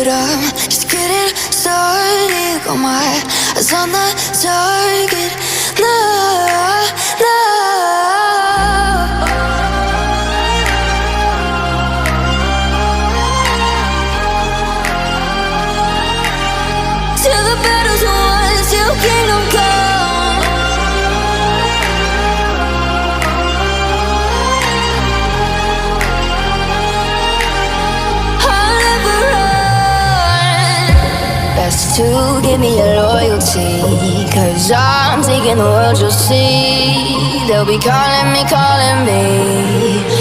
but I'm just getting started. Got my eyes on the target. No, no. Till the battle's won, till kingdom come. I'll never run. Best to give me your loyalty, 'cause I'm taking the world, you'll see. They'll be calling me,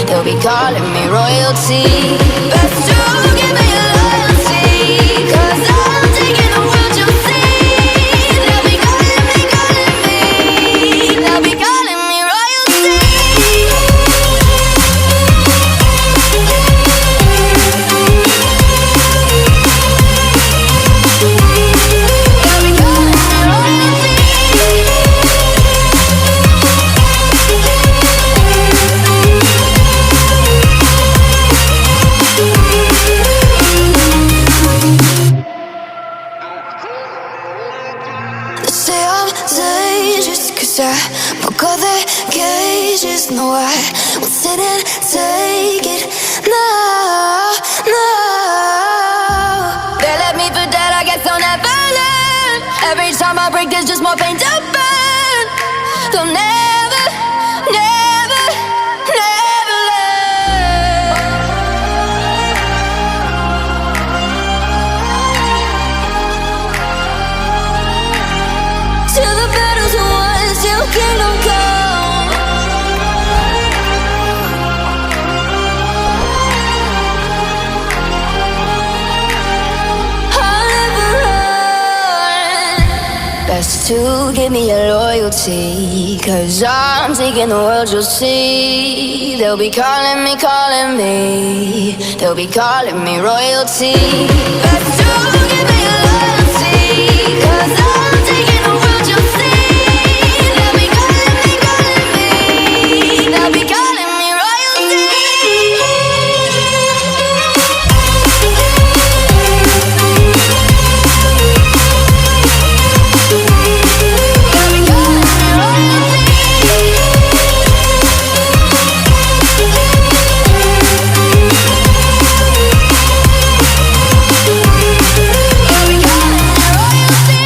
they'll be calling me royalty. Best to give me your loyalty, 'cause I'm taking the world, you'll see. They'll be calling me, they'll be calling me royalty. They'll be calling me royalty. They say I'm dangerous 'cause I broke all their cages. No, I won't sit and take it. No, no. They left me for dead, I guess I'll never learn. Every time I break, there's just more pain to burn. They'll never, never, never learn. Till the battle's won, till kingdom come. I'll never run. Best to give me your loyalty, 'cause I'm taking the world, you'll see. They'll be calling me, they'll be calling me royalty. Best to give me your loyalty, 'cause I'm taking the world, you'll see. They'll be calling me, they'll be calling me royalty. They'll be calling me royalty. They'll be calling me royalty.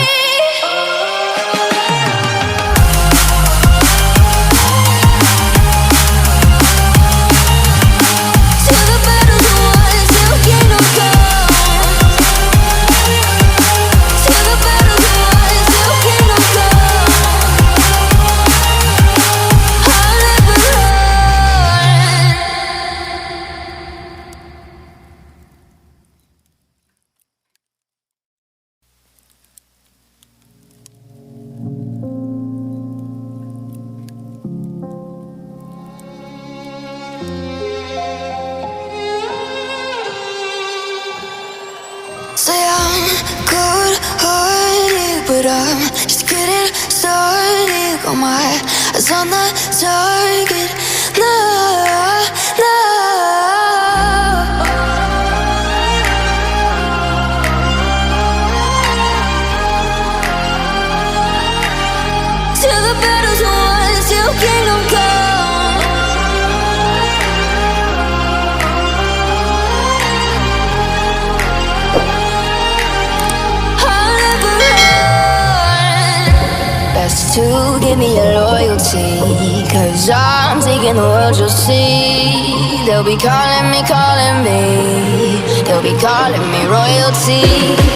Till the battle's won, till kingdom come. Till the battle's won, till kingdom come. I'll never run. Say I'm good-hearted, but I'm just getting started. Got my eyes on the target. No, no. Till the battle's won, till kingdom come. I'll never run. Best to give me your loyalty, 'cause I'm taking the world, you'll see. They'll be calling me, they'll be calling me royalty.